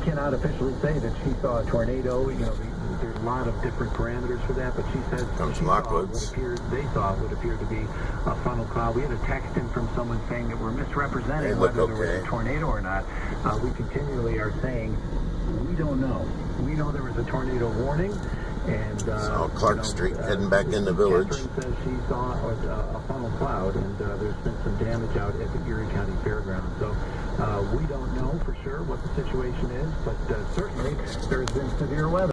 cannot officially say that she saw a tornado. You know, there's a lot of different parameters for that, but she says Comes she from saw Lockwoods. they saw what appeared to be a funnel cloud. We had a text in from someone saying that we're misrepresenting whether there was a tornado or not. We continually are saying we don't know. We know there was a tornado warning. And so Clark Street heading back in the village. Catherine says she saw a funnel cloud, and there's been some damage out at the Erie County Fairgrounds. So we don't know for sure what the situation is, but certainly there's been severe weather.